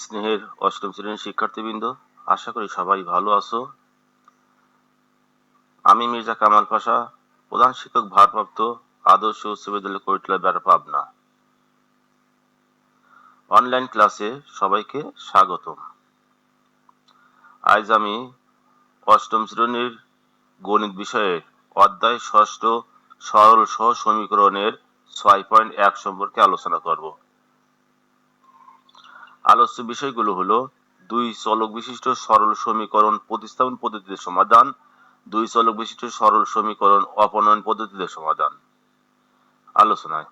স্নেহের অষ্টম শ্রেণীর শিক্ষার্থীবৃন্দ, আশা করি সবাই ভালো আছো। আমি মির্জা কামাল পাশা, প্রধান শিক্ষক ভারপ্রাপ্ত আদর্শ উচ্চ বিদ্যালয় কৈটলা বেড়া, পাবনা। অনলাইন ক্লাসে সবাইকে স্বাগতম। আজ আমি অষ্টম শ্রেণীর গণিত বিষয়ের অধ্যায় ষষ্ঠ সরল সহ সমীকরণের 6.1 সম্পর্কে আলোচনা করব। আলোচ্য বিষয়গুলো হলো: দুই চলক বিশিষ্ট সরল সমীকরণ প্রতিস্থাপন পদ্ধতিতে সমাধান, দুই চলক বিশিষ্ট সরল সমীকরণ অপনয়ন পদ্ধতিতে সমাধান। আলোচনায়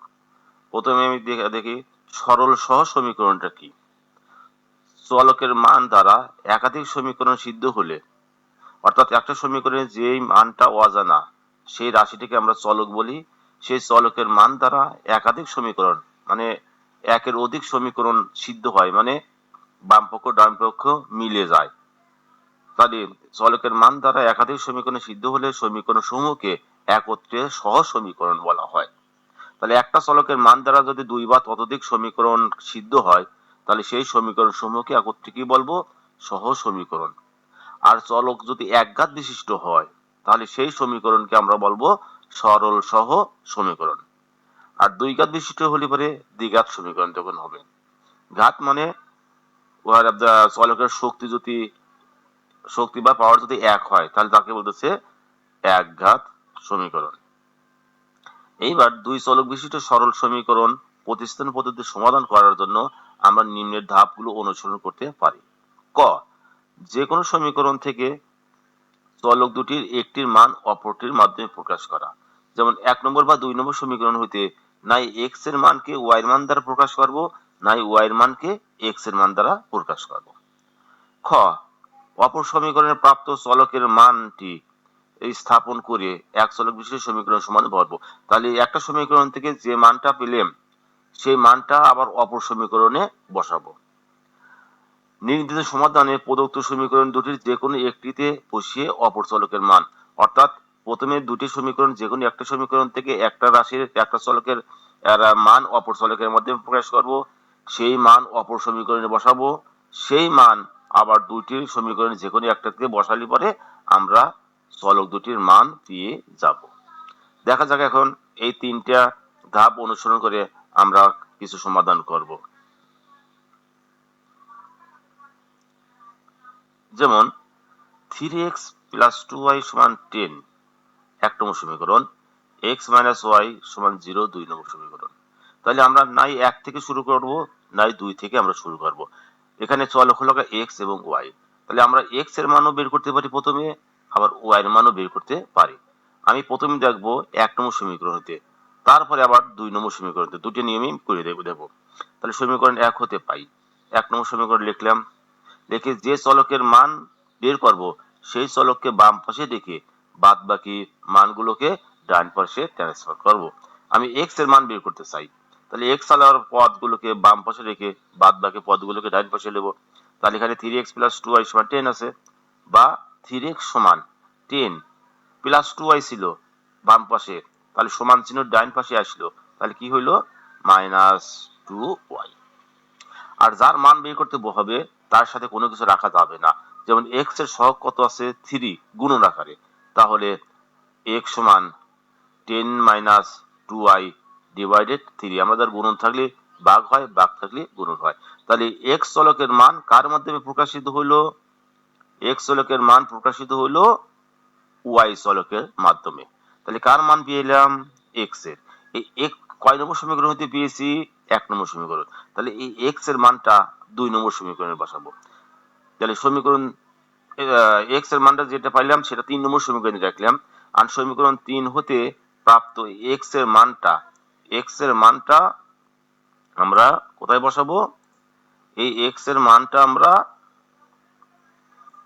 প্রথমে আমি দেখি সরল সহ সমীকরণটা কি। চলকের মান দ্বারা একাধিক সমীকরণ সিদ্ধ হলে, অর্থাৎ একটা সমীকরণে যেই মানটা অজানা সেই রাশিটিকে আমরা চলক বলি। সেই চলকের মান দ্বারা একাধিক সমীকরণ মানে একের অধিক সমীকরণ সিদ্ধ হয়, মানে বাম পক্ষ ডান পক্ষ মিলে যায়। তাহলে চলকের মান দ্বারা একাধিক সমীকরণ সিদ্ধ হলে সমীকরণ সমূহকে একত্রে সহ সমীকরণ বলা হয়। তাহলে একটা চলকের মান দ্বারা যদি দুই বা ততোধিক সমীকরণ সিদ্ধ হয়, তাহলে সেই সমীকরণ সমূহকে একত্রে কি বলবো? সহ সমীকরণ। আর চলক যদি একঘাত বিশিষ্ট হয়, তাহলে সেই সমীকরণকে আমরা বলবো সরল সহ সমীকরণ। আর দুই ঘাত বিশিষ্ট হলে পরে দ্বিঘাত সমীকরণ তখন হবে। ঘাত মানে চলকের শক্তি বা পাওয়ার যদি এক হয়, তাহলে তাকে বলতেছে একঘাত সমীকরণ। এইবার দুই চলক বিশিষ্ট সরল সমীকরণ প্রতিস্থাপন পদ্ধতি সমাধান করার জন্য আমরা নিম্নের ধাপগুলো অনুসরণ করতে পারি। ক, যে কোনো সমীকরণ থেকে চলক দুটির একটির মান অপরটির মাধ্যমে প্রকাশ করা। যেমন 1 নম্বর বা 2 নম্বর সমীকরণ হইতে নাই এক্স এর মানকে ওয়াই এর মান দ্বারা প্রকাশ করব, নাই ওয়াই এর মানকে এক্স এর মান দ্বারা প্রকাশ করব। খ, অপর সমীকরণের প্রাপ্ত চলকের মানটি স্থাপন করে এক চলক বিশিষ্ট সমীকরণ সমান ধরবো। তাহলে একটা সমীকরণ থেকে যে মানটা পেলাম সেই মানটা আবার অপর সমীকরণে বসাবো। নির্ণীত সমাধানে প্রদত্ত সমীকরণ দুটির যে কোনো একটিতে বসিয়ে অপর চলকের মান, অর্থাৎ প্রথমে দুটি সমীকরণ, যে কোনো একটা সমীকরণ থেকে একটা রাশির একটা চলকের মান অপর চলকের মধ্যে প্রকাশ করব, সেই মান অপর সমীকরণে বসাবো, সেই মান আবার দুইটি সমীকরণ যে কোনো একটাতে বসালে পরে আমরা চলক দুটির মান পেয়ে যাব। দেখা যাক এখন এই তিনটা ধাপ অনুসরণ করে আমরা কিছু সমাধান করব। যেমন 3x + 2y = 10 এক নম্বর সমীকরণ, x - y = 0 2 নম্বর সমীকরণ। তাহলে আমরা নাই 1 থেকে শুরু করব, নাই 2 থেকে আমরা শুরু করব। এখানে চলক হলো x এবং y। তাহলে আমরা x এর মানও বের করতে পারি প্রথমে, আবার y এর মানও বের করতে পারি। আমি প্রথমে দেখব 1 নম্বর সমীকরণ হতে, তারপরে আবার 2 নম্বর সমীকরণ হতে, দুটো নিয়মই করে দেব। তাহলে সমীকরণ 1 হতে পাই 1 নম্বর সমীকরণ লিখলাম। লিখে যে চলকের মান বের করব সেই চলককে বাম পাশে রেখে বাদ বাকি মানগুলোকে ডান পাশে ট্রান্সফার করব। আমি x এর মান বের করতে চাই, তাহলে x আলার পদগুলোকে বাম পাশে রেখে বাদ বাকি পদগুলোকে ডান পাশে নেব। তাহলে এখানে 3x + 2y = 10 আছে, বা 3x = 10 প্লাস 2y ছিল বাম পাশে, তাহলে সমান চিহ্ন ডান পাশে আসলো, তাহলে কি হইলো? -2y। আর যার মান বের করতে হবে তার সাথে কোনো কিছু রাখা যাবে না। যেমন x এর সহগ কত আছে? 3 গুণন আকারে, তাহলে x = 10 - 2y / 3। আমাদের গুণন থাকলে ভাগ হয়, ভাগ থাকলে গুণন হয়। তাহলে x চলকের মান কার মাধ্যমে প্রকাশিত হইলো? x চলকের মান প্রকাশিত হইলো y চলকের মাধ্যমে। তাহলে কার মান পেলাম? x এর। এই x কয় নম্বর সমীকরণ হতে পেয়েছি? 1 নম্বর সমীকরণ। তাহলে এই x এর মানটা 2 নম্বর সমীকরণে বসাবো। তাহলে সমীকরণ x এর মানটা যেটা পাইলাম সেটা 3 নম্বর সমীকরণে রাখলাম। আর সমীকরণ 3 হতে প্রাপ্ত x এর মানটা আমরা কোথায় বসাবো? এই x এর মানটা আমরা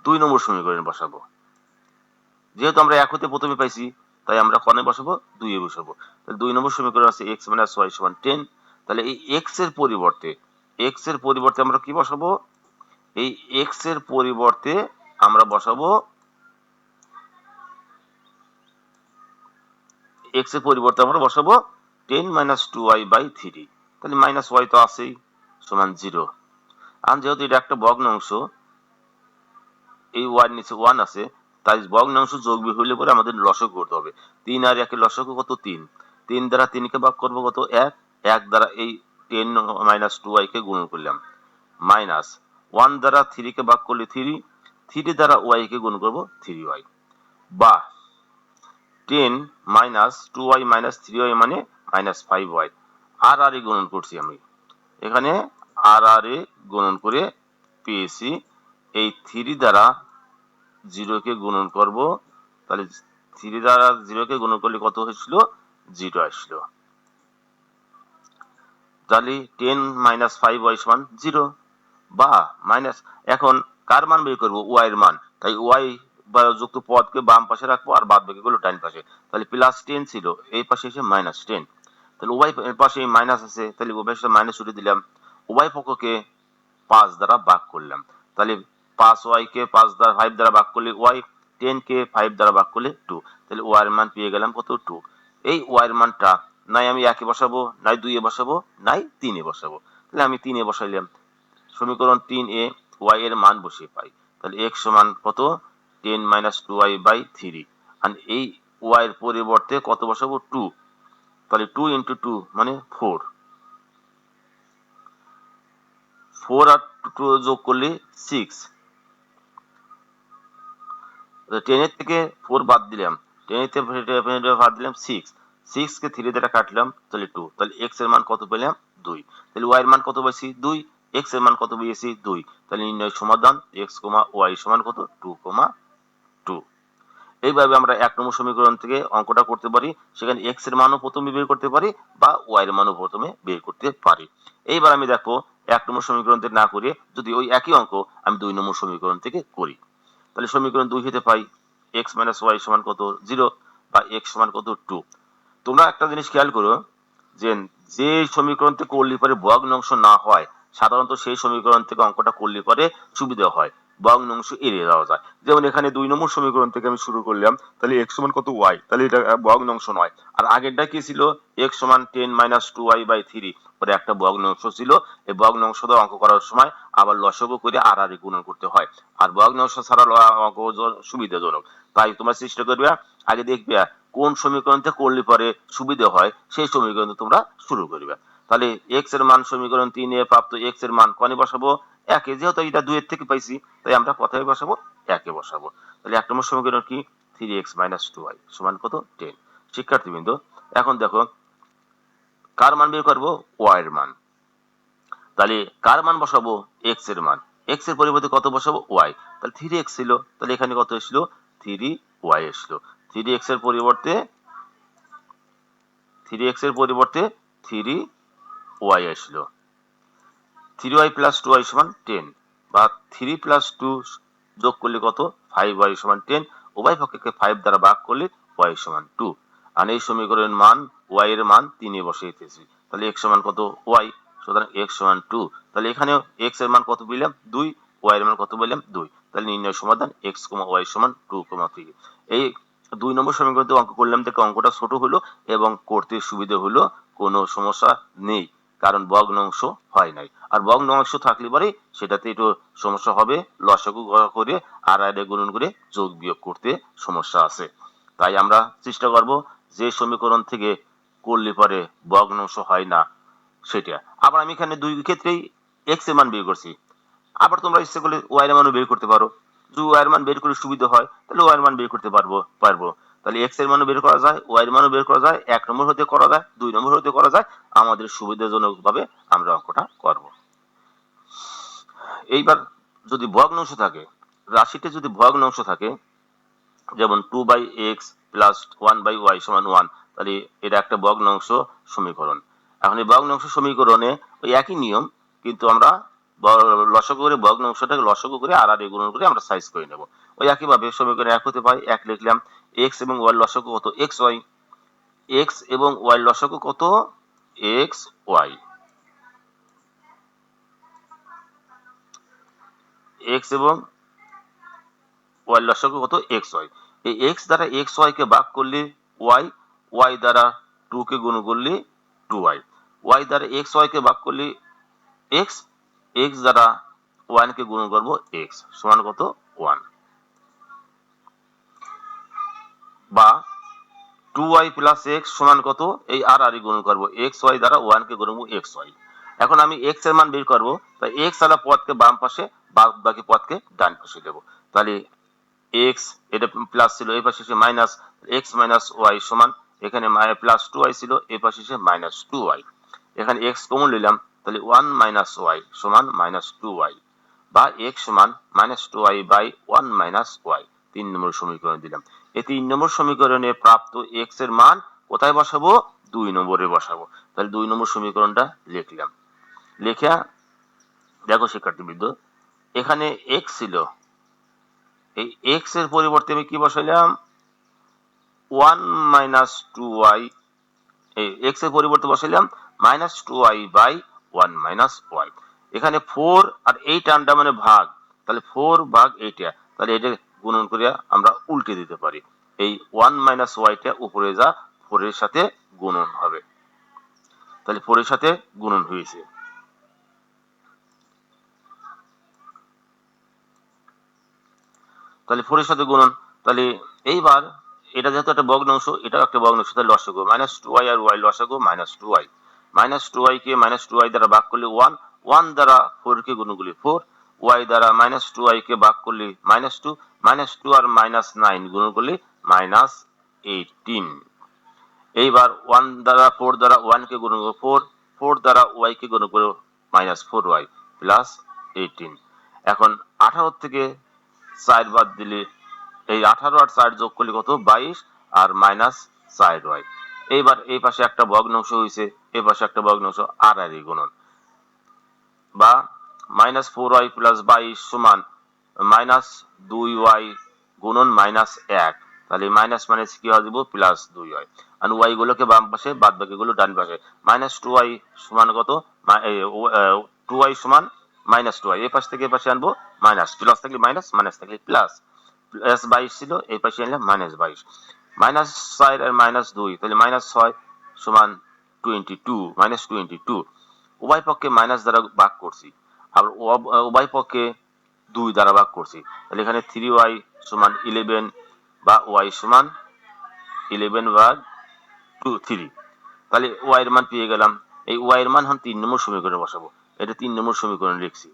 2 নম্বর সমীকরণে বসাবো। যেহেতু আমরা 1 হতে প্রথমে পাইছি, তাই আমরা কোণে বসাবো? 2 এ বসাবো। তাহলে 2 নম্বর সমীকরণ আছে x - y = 10। তাহলে এই x এর পরিবর্তে আমরা কি বসাবো? এই x এর পরিবর্তে আমরা বসাবো 10 - 2y/3। তাহলে -y তো আছেই, সমান 0। আর যেহেতু এটা একটা ভগ্নাংশ, এই ওয়াই নিচে 1 আছে, তাই ভগ্নাংশ যোগ বিয়োগ হইলে পরে আমাদের লসগু করতে হবে। 3 আর 1 এর লসগু কত? 3। 3 দ্বারা 3 কে ভাগ করব কত? 1। 1 দ্বারা এই 10 মাইনাস 2y কে গুণ করলাম, মাইনাস 1 দ্বারা 3 কে ভাগ করলে 3, 3 দ্বারা y কে গুণ করব 3y, বা 10 মাইনাস 2y মাইনাস 3y মানে মাইনাস 5y। আর আর এ গুণন করছি আমি এখানে, আর আর এ গুণন করে পেয়েছি এই 3 দ্বারা 0 কে গুণন করব, তাহলে 3 দ্বারা 0 কে গুণন করলে কত হয়েছিল? 0 আসলো। তাহলে 10 মাইনাস 5y সমান 0, বা মাইনাস, এখন কার মান বের করব? y এর মান। তাই y বা যুক্ত পদকে বাম পাশে রাখবো আর বাদ বাকিগুলো ডান পাশে। তাহলে প্লাস 10 ছিল, এই পাশে এসে মাইনাস 10। তাহলে উভয় পাশে মাইনাস আছে, তাহলে উভয় পাশে মাইনাস উঠে দিলাম। উভয় পক্ষকে 5 দ্বারা ভাগ করলাম, তাহলে 5y কে 5 দ্বারা 5 দ্বারা ভাগ করলে y, 10 কে 5 দ্বারা ভাগ করলে 2, তাহলে y এর মান পেয়ে গেলাম কত? 2। এই y এর মানটা নাই আমি 1 এ বসাবো, নাই 2 এ বসাবো, নাই 3 এ বসাবো, তাহলে আমি 3 এ বসাইলাম। সমীকরণ 3 এ y এর মান বসিয়ে পাই, তাহলে x সমান কত? 10 মাইনাস 2y বাই 3। আর এই y এর পরিবর্তে কত বসাবো? 2, তাহলে 2 ইন্টু 2 মানে 4। 4 আর 2 যোগ করলে 6। 10 এর থেকে 4 বাদ দিলাম, 10 এর থেকে বাদ দিলাম 6, 6 কে 3 দ্বারা কাটলাম, তাহলে 2। তাহলে x এর মান কত পেলাম? 2। তাহলে y এর মান কত পাইছি? 2। x এর মান কত পেয়েছি? 2। তাহলে নির্ণয় সমাধান x, y সমান কত? 2, 2। এইভাবে আমরা 1 নম্বর সমীকরণ থেকে অঙ্কটা করতে পারি। সেখানে x এর মানও প্রথমে বের করতে পারি বা y এর মানও প্রথমে বের করতে পারি। এইবার আমি দেখো 1 নম্বর সমীকরণ থেকে না করে যদি ওই একই অঙ্ক আমি 2 নম্বর সমীকরণ থেকে করি, তাহলে সমীকরণ 2 হতে পাই x মাইনাস y সমান কত? 0, বা x সমান কত? 2। তোমরা একটা জিনিস খেয়াল করো যে যে সমীকরণ থেকে করলে পরে ভগ্নাংশ না হয়, সাধারণত সেই সমীকরণ থেকে অঙ্কটা করলে পরে সুবিধা হয়, ভগ্নাংশ এড়িয়ে যাওয়া যায়। যেমন এখানে 2 নম্বর সমীকরণ থেকে আমি শুরু করলাম, তাহলে x সমান কত? y, তাহলে এটা ভগ্নাংশ নয়। আর আগেরটা কি ছিল? x সমান 10 মাইনাস 2y বাই 3, পরে একটা ভগ্নাংশ ছিল। এই ভগ্নাংশ দিয়ে অঙ্ক করার সময় আবার লসাগু করে আর আর গুণন করতে হয়, আর ভগ্নাংশ ছাড়া অঙ্ক সুবিধাজনক। তাই তোমরা চেষ্টা করবে আগে দেখবে কোন সমীকরণ থেকে করলে পরে সুবিধা হয়, সেই সমীকরণ তোমরা শুরু করবে। তাহলে x এর মান সমীকরণ 3 এ প্রাপ্ত x এর মান কোনে বসাবো? 1 এ, যেহেতু এটা 2 এর থেকে পাইছি তাই আমরা কোথায় বসাবো? 1 এ বসাবো। তাহলে 1 নম্বর সমীকরণ কি? 3x মাইনাস 2y সমান কত? 10। শিক্ষার্থীবৃন্দ, এখন দেখো কার মান বের করবো? y এর মান। তাহলে কার মান বসাবো? x এর মান। x এর পরিবর্তে কত বসাবো? y। তাহলে 3x ছিল, তাহলে এখানে কত এসলো? 3y এসলো। 3x এর পরিবর্তে 3y আসলো। 3y প্লাস 2y সমান 10, বা 3 প্লাস 2 যোগ করলে কত? 5y সমান 10। উভয় পক্ষকে 5 দ্বারা ভাগ করলে y সমান 2। আর এই সমীকরণের মান y এর মান 3 এ বসাইতেছি, তাহলে x সমান কত? y। সুতরাং x সমান 2। তাহলে এখানেও x এর মান কত পেলাম? 2, y এর মান কত পেলাম? 2। তাহলে নির্ণয় সমাধান x, y সমান 2, 3। এই 2 নম্বর সমীকরণতে অঙ্ক করলাম, দেখে অঙ্কটা ছোট হলো এবং করতে সুবিধা হলো, কোনো সমস্যা নেই, কারণ ভগ্নাংশ হয় নাই। আর ভগ্নাংশ থাকলে পরে সেটাতে একটু সমস্যা হবে, লসাগু করে আর আর গুণন করে যোগ বিয়োগ করতে সমস্যা আছে। তাই আমরা চেষ্টা করব যে সমীকরণ থেকে করলে পরে ভগ্নাংশ হয় না সেটা। আবার আমি এখানে দুই ক্ষেত্রেই x এর মান বের করছি, আবার তোমরা ইচ্ছে করলে y এর মানও বের করতে পারো। যদি y এর মান বের করে সুবিধা হয় তাহলে y এর মান বের করতে পারবো। তাহলে x এর মানও বের করা যায়, y এর মানও বের করা যায়, 1 নম্বর হতে করা যায়, 2 নম্বর হতে করা যায়, আমাদের সুবিধাজনক ভাবে আমরা অঙ্কটা করব। এইবার যদি ভগ্নাংশ থাকে, রাশিতে যদি ভগ্নাংশ থাকে, যেমন 2/x প্লাস 1/y সমান 1, তাহলে এটা একটা ভগ্নাংশ সমীকরণ। এখন এই ভগ্নাংশ সমীকরণে ওই একই নিয়ম, কিন্তু আমরা লসাগু করে ভগ্নাংশটাকে লসাগু করে আর আর গুণন করে আমরা সাইজ করে নেব। ওই একইভাবে সমীকরণে 1 হতে পাই, 1 লিখলাম। x এবং y লসাগু কত? xy। x এবং y লসাগু কত? xy। x এবং y লসাগু কত? xy। এই x দ্বারা xy কে ভাগ করলে y, y দ্বারা 2 কে গুণ করলে 2y, y দ্বারা xy কে ভাগ করলে x, x দ্বারা ওয়ান কে গুণ করব এক্স সমান কত 1, বা 2y প্লাস এক্স সমান কত, এই আর আর গুণ করব এক্স ওয়াই দ্বারা 1 কে গুণ করব এক্স ওয়াই। এখন আমি এক্স এর মান বের করব, তাই এক্স আলা পদকে বাম পাশে, বাকি পদকে ডান পাশে দেব। তাহলে এক্স এটা প্লাস ছিল, এই পাশে এসে মাইনাস, এক্স মাইনাস ওয়াই সমান, এখানে প্লাস 2y ছিল, এই পাশে এসে মাইনাস 2y। এখানে এক্স কমন নিলাম, তাহলে 1 মাইনাস ওয়াই সমান মাইনাস 2y, বা এক্স সমান minus 2y by 1 minus y. 3 number সমীকরণ দিলাম। এই 3 নম্বর সমীকরণে প্রাপ্ত এক্স এর মান কোথায় বসাবো, 2 নম্বরে বসাবো। তাহলে 2 নম্বর সমীকরণটা লিখলাম। লেখা দেখো শিক্ষার্থীবৃন্দ, এখানে এক্স ছিল, এই এক্স এর পরিবর্তে আমি কি বসাইলাম, 1 মাইনাস 2y, এই এক্স এর পরিবর্তে বসাইলাম minus 2y by 1 minus y. এখানে 4 আর এই টার্মটা মানে ভাগ, তাহলে 4 ভাগ এইটা, তাহলে এটা গুণন করিয়া আমরা উল্টে দিতে পারি। এই 1 মাইনাস ওয়াইটা উপরে যা 4 এর সাথে গুণন হবে, তাহলে 4 এর সাথে গুণন হয়েছে। তাহলে 4 এর সাথে গুণন, তাহলে এইবার এটা যেহেতু একটা ভগ্নাংশ, এটাও একটা ভগ্নাংশ, তাহলে লসাগু মাইনাস 2y আর y লসাগু মাইনাস 2y। মাইনাস 2y কে মাইনাস 2y দ্বারা ভাগ করলে 1, 1 দ্বারা 4 কে গুণ করলে 4, y দ্বারা মাইনাস 2y কে ভাগ করলে মাইনাস 2, মাইনাস 2 আর মাইনাস 9 গুণ করলে মাইনাস 18। এইবার 1 দ্বারা 4 দ্বারা 1 কে গুণ করব 4, 4 দ্বারা y কে গুণ করব মাইনাস 4y প্লাস 18। এখন 18 থেকে 4 বাদ দিলে, এই 18 আর 4 যোগ করলে কত 22 আর মাইনাস 4y। এইবার এই পাশে একটা ভগ্নাংশ হয়েছে, এই পাশে একটা ভগ্নাংশ, আর আর গুণন, বা মাইনাস 4y প্লাস 22 সমান মাইনাস 2y গুণন মাইনাস 1, তাহলে মাইনাস মাইনাস কি হয়ে যাবে প্লাস 2y, আর y গুলোকে বাম পাশে, বাদ বাকি গুলো ডান পাশে। মাইনাস 2y সমান কত, 2y সমান মাইনাস 2y, এই পাশ থেকে এই পাশে আনবো মাইনাস, প্লাস থাকলে মাইনাস, মাইনাস থাকলে প্লাস। প্লাস 22 ছিল, এই পাশে আনলাম মাইনাস 22, মাইনাস 4 আর মাইনাস 2, তাহলে মাইনাস 6 সমান 22, মাইনাস 22। উভয় পক্ষে মাইনাস দ্বারা ভাগ করছি, আর উভয় পক্ষে 2 দ্বারা ভাগ করছি, তাহলে এখানে 3y সমান 11, বা y সমান 11 ভাগ 3। তাহলে y এর মান পেয়ে গেলাম। এই y এর মান এখন 3 নম্বর সমীকরণে বসাবো। এটা 3 নম্বর সমীকরণ লিখছি।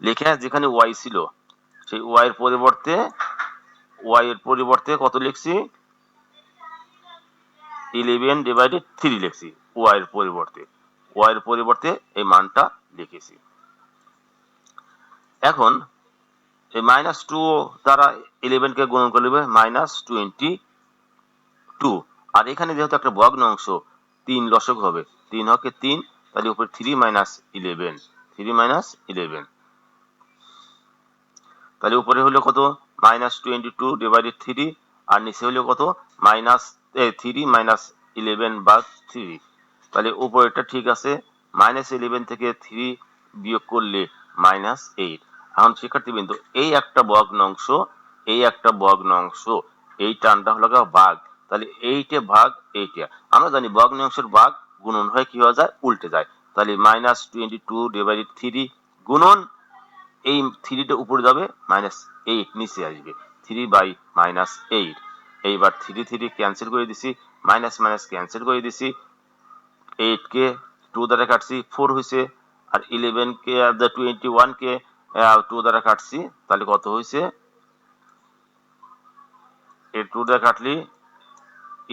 লিখে যেখানে y ছিল, সেই y এর পরিবর্তে কত লিখছি, 11 ডিভাইডেড 3 লিখছি। y এর পরিবর্তে এই মানটা লিখেছি। এখন এই মাইনাস 2 দ্বারা 11 কে গুণন করলে মাইনাস 22, আর এখানে যেহেতু একটা ভগ্নাংশ 3 লসক হবে, 3 হকে 3, তাহলে উপরে 3 মাইনাস 11, তাহলে উপরে হলো কত মাইনাস 22 ডিভাইডেড 3, আর নিচে হলো কত মাইনাস 3 মাইনাস 11 ভাগ 3। তাহলে উপরেরটা ঠিক আছে, মাইনাস 11 থেকে 3 বিয়োগ করলে মাইনাস 8। এখন শিক্ষার্থীবৃন্দ, এই একটা ভগ্নাংশ, এই টার্মটা হলো ভাগ, তাহলে 8 ভাগ 8। আমরা জানি ভগ্নাংশের ভাগ গুণন হয় কি হয়ে যায়, উল্টে যায়। তাহলে মাইনাস 22 ডিভাইডেড 3 গুণন এই 3টা উপরে যাবে, মাইনাস 8 নিচে আসবে, 3 বাই মাইনাস 8। এইবার 3 ক্যান্সেল করে দিছি, মাইনাস মাইনাস ক্যান্সেল করে দিছি, 8 কে 2 দ্বারা কাটছি 4 হয়েছে, আর 11 কে 21 কে 2 দ্বারা কাটছি, তাহলে কত হয়েছে, এই 2 দ্বারা কাটলি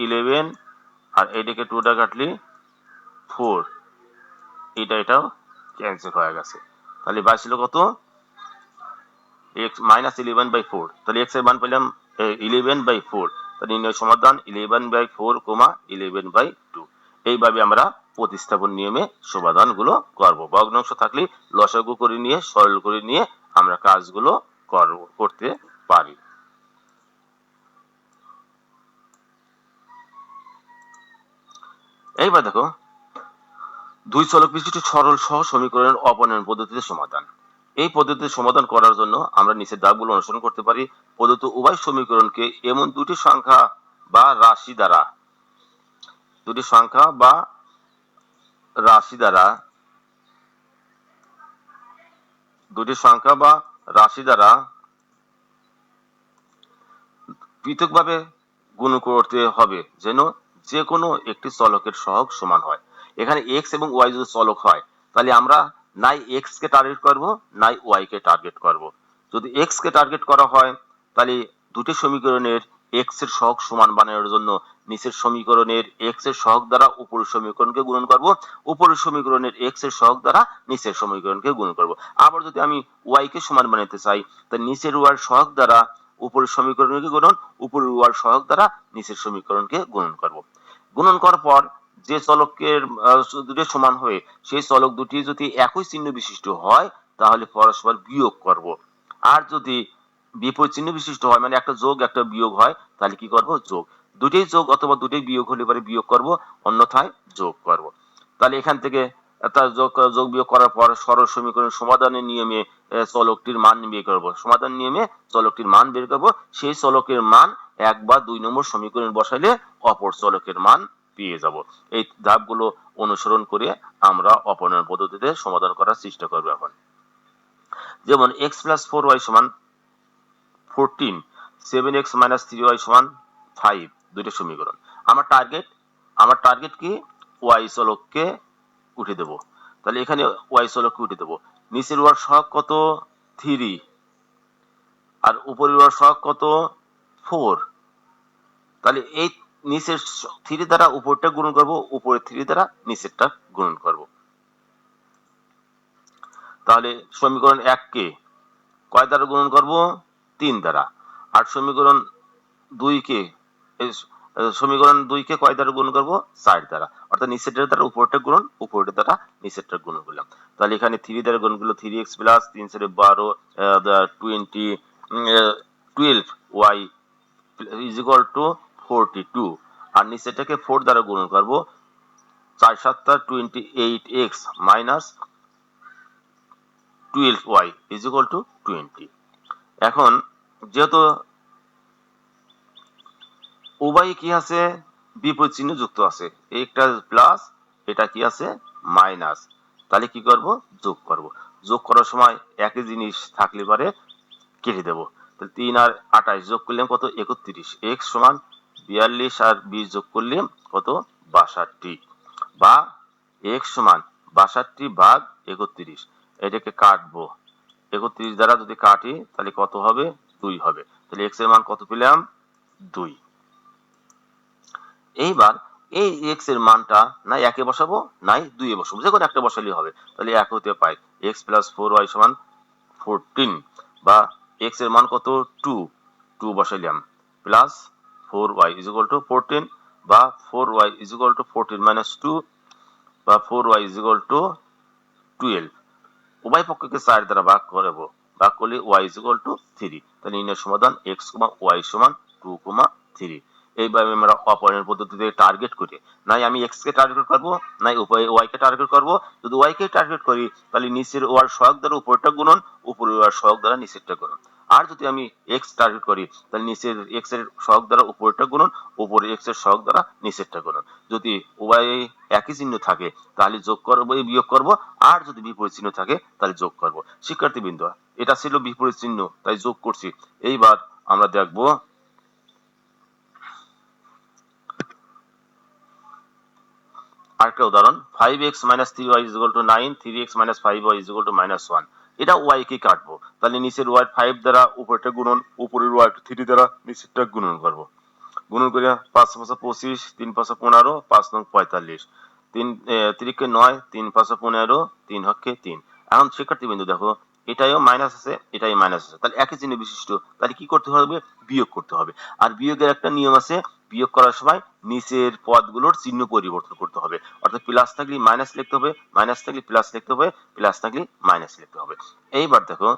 11, আর এইটাকে 2 দ্বারা কাটলি 4, এটাও ক্যান্সেল হয়ে গেছে। তাহলে বাঁচছিল কত, x মাইনাস 11/4। তাহলে x এর মান পেলাম 11/4। তাহলে নির্ণয় সমাধান 11/4, 11/2। এইভাবে আমরা প্রতিস্থাপন নিয়মে সমাধানগুলো করব। ভগ্নাংশ থাকলে লসাগু করে নিয়ে, সরল করে নিয়ে আমরা কাজগুলো করতে পারি। এইবার দেখো, দুই চলক বিশিষ্ট সরল সহ সমীকরণের অপনয়ন পদ্ধতিতে সমাধান। এই পদ্ধতিতে সমাধান করার জন্য আমরা নিচের ধাপগুলো অনুসরণ করতে পারি। প্রদত্ত উভয় সমীকরণকে এমন দুটি সংখ্যা বা রাশি দ্বারা দুটি সংখ্যা বা রাশি দ্বারা পৃথকভাবে গুণ করতে হবে যেন যে কোনো একটি চলকের সহগ সমান হয়। এখানে x এবং y যদি চলক হয় তাহলে আমরা নাই x কে টার্গেট করব নাই y কে টার্গেট করব। যদি x কে টার্গেট করা হয় তাহলে দুটি সমীকরণের x এর সহগ সমান বানানোর জন্য নিচের সমীকরণের x এর সহগ দ্বারা উপরের সমীকরণকে গুণন করব, উপরের সমীকরণের x এর সহগ দ্বারা নিচের সমীকরণকে গুণ করব। আবার যদি আমি y কে সমান বানাতে চাই তাহলে নিচের y এর সহগ দ্বারা উপরের সমীকরণকে গুণন, উপরের y এর সহগ দ্বারা নিচের সমীকরণকে গুণন করব। গুণন করার পর যে চলকের দুটি সমান হয়ে সেই চলক দুটি যদি একই চিহ্ন বিশিষ্ট হয় তাহলে পরস্পর বিয়োগ করব। আর যদি বিপরীত চিহ্ন বিশিষ্ট হয় মানে একটা যোগ একটা বিয়োগ হয় তাহলে কি করব যোগ। দুটোই যোগ অথবা দুটোই বিয়োগ হলে পরে বিয়োগ করব, অন্যথায় যোগ করব। তাহলে এখান থেকে তার যোগ বিয়োগ করার পর সরল সমীকরণ সমাধানের নিয়মে চলকটির মান বের করব। সমাধান নিয়মে চলকটির মান বের করব, সেই চলকের মান 1 বা 2 নম্বর সমীকরণ বসাইলে অপর চলকের মান পেয়ে যাব। এই ধাপগুলো অনুসরণ করে আমরা অপনয়ন পদ্ধতিতে সমাধান করার চেষ্টা করব। এখন যেমন x প্লাস 4y সমান 14, 7x মাইনাস 3y সমান 5, দুইটা সমীকরণ। আমার টার্গেট কি y চলককে উঠে দেব। তাহলে এখানে y চলককে উঠে দেব। নিচের ওয়ার সহগ কত 3 আর উপরের ওয়ার সহগ কত 4। তাহলে এই নিচের 3 দ্বারা উপরটা গুণন করব, উপরের 3 দ্বারা নিচেরটা গুণন করব। তাহলে সমীকরণ 1 কে কয় দ্বারা গুণন করব 3 দ্বারা। আর সমীকরণ 2 কে কয় দ্বারা গুণ করব 4 দ্বারা। অর্থাৎ নিচেরটার দ্বারা উপরেরটা গুণন, উপরেরটা দ্বারা নিচেরটা গুণ করলাম। তাহলে এখানে 3 দ্বারা গুণ করলে 3x plus 3 4 12 20 12y is equal two 42। আর নিচেরটাকে 4 দ্বারা গুণ করব, 4 7 28x minus 12y is equal two 20। এখন যেহেতু উভয় কি আছে বিপরীত চিহ্ন যুক্ত আছে, একটা প্লাস এটা কি আছে মাইনাস, তাহলে কি করব যোগ করব। যোগ করার সময় একই জিনিস থাকলে পারে কেটে দেব। তাহলে 3 আর 28 যোগ করলে কত 31, x সমান 42 আর 20 যোগ করলে কত 62 বা x সমান 62 ভাগ 31। এটাকে কাটবো, 31 দ্বারা যদি কাটি তাহলে কত হবে 2 হবে। তাহলে x এর মান কত পেলাম 2। এইবার এই x এর মানটা না একে বসাবো নাই 2 এ বসাবো, যে কোনো একটা বসালেই হবে। তাহলে এক হতে পাই x প্লাস 4y সমান 14 বা x এর মান কত 2 বসাইলাম plus 4y is equal to 14 বা 4y is equal to 14 minus 2 বা 4y ইজ ইকুয়াল টু 12। উভয় পক্ষকে 4 দ্বারা ভাগ করব, ভাগ করলে y ইজ ইকুয়াল টু 3। তাহলে নির্ণয় সমাধান x, y সমান 2, 3। এইভাবে আমরা অপনয়ন পদ্ধতিতে টার্গেট করে নাই আমি x কে টার্গেট করব নাই y কে টার্গেট করব। যদি y কে টার্গেট করি তাহলে নিচের ওয়ার সহগ দ্বারা উপরটা গুণন, উপরের ওয়ার সহগ দ্বারা নিচেরটা গুণন। আর যদি আমি x টার্গেট করি তাহলে নিচের x এর সহগ দ্বারা উপরেরটা গুণন, উপরে x এর সহগ দ্বারা নিচেরটা গুণন। যদি উভয় একই চিহ্ন থাকে তাহলে যোগ করব বিয়োগ করব, আর যদি বিপরীত চিহ্ন থাকে তাহলে যোগ করব। শিক্ষার্থীবৃন্দ, এটা ছিল বিপরীত চিহ্ন তাই যোগ করছি। এইবার আমরা দেখব আরেকটা উদাহরণ 5x minus 3y is equal to 9, 3x minus 5y is equal to minus 1। এটা y কে কাটবো, তাহলে নিচের y 5 দ্বারা উপরেরটা গুণন, উপরের y 3 দ্বারা নিচেরটা গুণন করব। গুণন করে 5 5 25, 3 5 15, 5 9 45, 3 কে 9, 3 5 15, 3 হকে 3। এখন শিক্ষার্থীবৃন্দ দেখো এটাইও মাইনাস আছে এটাই মাইনাস আছে, তাহলে একই চিহ্ন বিশিষ্ট, তাহলে কি করতে হবে বিয়োগ করতে হবে। আর বিয়োগের একটা নিয়ম আছে, বিয়োগ করার সময় নিচের পদগুলোর চিহ্ন পরিবর্তন করতে হবে। অর্থাৎ প্লাস থাকলে মাইনাস লিখতে হবে, মাইনাস থাকলে প্লাস লিখতে হবে, প্লাস থাকলে মাইনাস লিখতে হবে। এইবার দেখো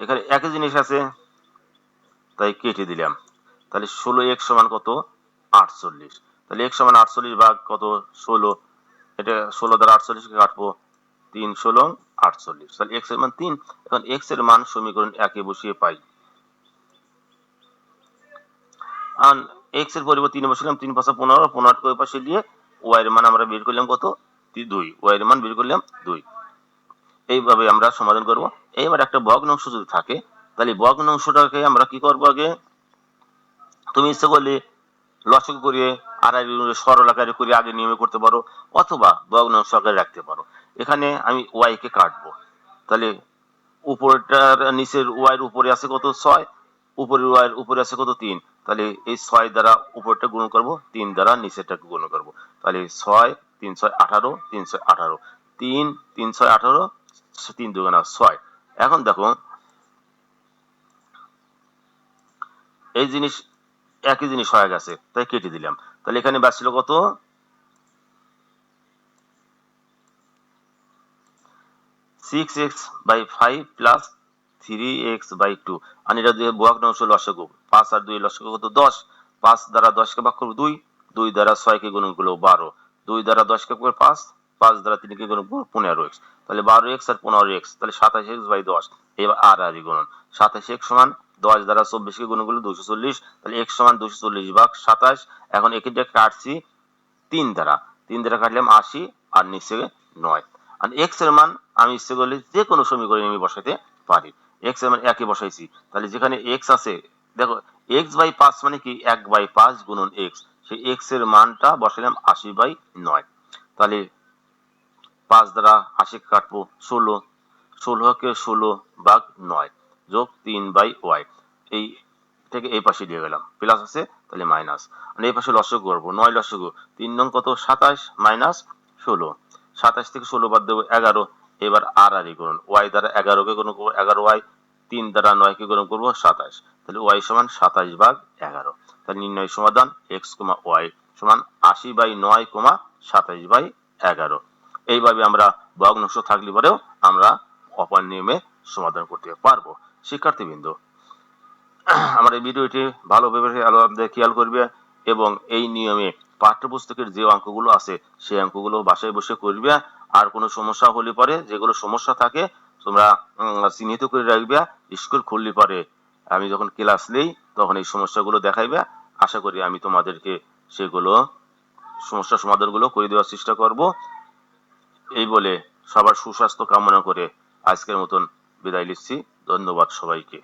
এখানে একই জিনিস আছে তাই কেটে দিলাম। তাহলে 16x সমান কত 48। তাহলে x সমান 48 ভাগ কত 16, এটা 16 দ্বারা 48 কে কাটবো, 3 16 48। তাহলে x এর মান 3। এখন x এর মান সমীকরণ 1 এ বসিয়ে পাই। x এর পরিবর্তে 3 বসালাম, 3 5 15, 15 কে ওই পাশে দিয়ে y এর মান আমরা বের করলাম কত 2, ওয়াই এর মান বের করলাম 2। এইভাবে আমরা সমাধান করব। এইবার একটা ভগ্নাংশ যদি থাকে তাহলে ভগ্নাংশটাকে আমরা কি করব, আগে তুমি ইচ্ছে করলে লসক করিয়ে সরল আকারে করে আগে নিয়মে করতে পারো, অথবা ভগ্নাংশ আকারে রাখতে পারো। এখানে আমি ওয়াই কে কাটবো, তাহলে উপরটার নিচের ওয়াই এর উপরে আছে কত 6, উপরের ওয়াই এর উপরে আছে কত 3, তাহলে এই 6 দ্বারা উপরটা গুণ করব, 3 দ্বারা নিচেরটাকে গুণ করব, তাহলে 6 3 6 18, 3 6 18, 3 3 6 18, 3 2 6। এখন দেখো এই জিনিস একই জিনিস হয়ে গেছে, তাই কেটে দিলাম। তাহলে এখানে বাঁচছিল কত, 6x/5 প্লাস 3x/2। আর এটা দিয়ে ভগ্নাংশ লসাগু, 5 আর 2 লসাগু কত 10, 5 দ্বারা 10 কে ভাগ করব 2, 2 দ্বারা 6 কে গুণ করব 12, 2 দ্বারা 10 কে করব 5, 5 দ্বারা 3 কে গুণ করব 15x, তাহলে 12x আর 15x, তাহলে 27x/10। এবার আর আর গুণন, 27x সমান 10 দ্বারা 24 কে গুণ করলে 240, তাহলে x সমান 240 ভাগ 27। এখন এখানটা কাটছি 3 দ্বারা, 3 দ্বারা কাটলাম 80 আর নিচে 9। আর এক্স এর মান আমি ইচ্ছে করলে যে কোনো সমীকরণে আমি বসাতে পারি। এক্স এর মান একই বসাইছি, তাহলে যেখানে এক্স আছে দেখো x/5 মানে কি 1/5 গুণন এক্স, সেই এক্স এর মানটা বসালাম 80/9। তাহলে 5 দ্বারা 80 কাটবো 16, 16 কে 16 ভাগ 9 যোগ 3/y, এই থেকে এই পাশে দিয়ে গেলাম, প্লাস আছে তাহলে মাইনাস। মানে এই পাশে লসাগু করবো, 9 লসাগু 3 নং কত 27 মাইনাস 16, 27 থেকে 16 বাদ দেবো 11। এবার আর আর গুণন, ওয়াই দ্বারা 11 কে গুণ করবো 11y, 3 দ্বারা 9 কে গুণ করবো 27, তাহলে ওয়াই সমান 27/11। তাহলে নির্ণয় সমাধান x, y সমান 80/9, 27/11। এইভাবে আমরা ভগ্নাংশ থাকলে পরেও আমরা অপার নিয়মে সমাধান করতে পারবো। শিক্ষার্থীবৃন্দ, আমার এই ভিডিওটি ভালোভাবে খেয়াল করবে এবং এই নিয়মে পাঠ্যপুস্তকের যে অঙ্কগুলো আছে সেই অঙ্কগুলো বাসায় বসে করবে। আর কোনো সমস্যা হলে পরে, যেগুলো সমস্যা থাকে তোমরা চিহ্নিত করে রাখবে, স্কুল খুললে পরে আমি যখন ক্লাস নেই তখন এই সমস্যাগুলো দেখাইবে। আশা করি আমি তোমাদেরকে সেগুলো সমস্যা সমাধানগুলো করে দেওয়ার চেষ্টা করব। এই বলে সবার সুস্বাস্থ্য কামনা করে আজকের মতন বিদায় নিচ্ছি। ধন্যবাদ সবাইকে।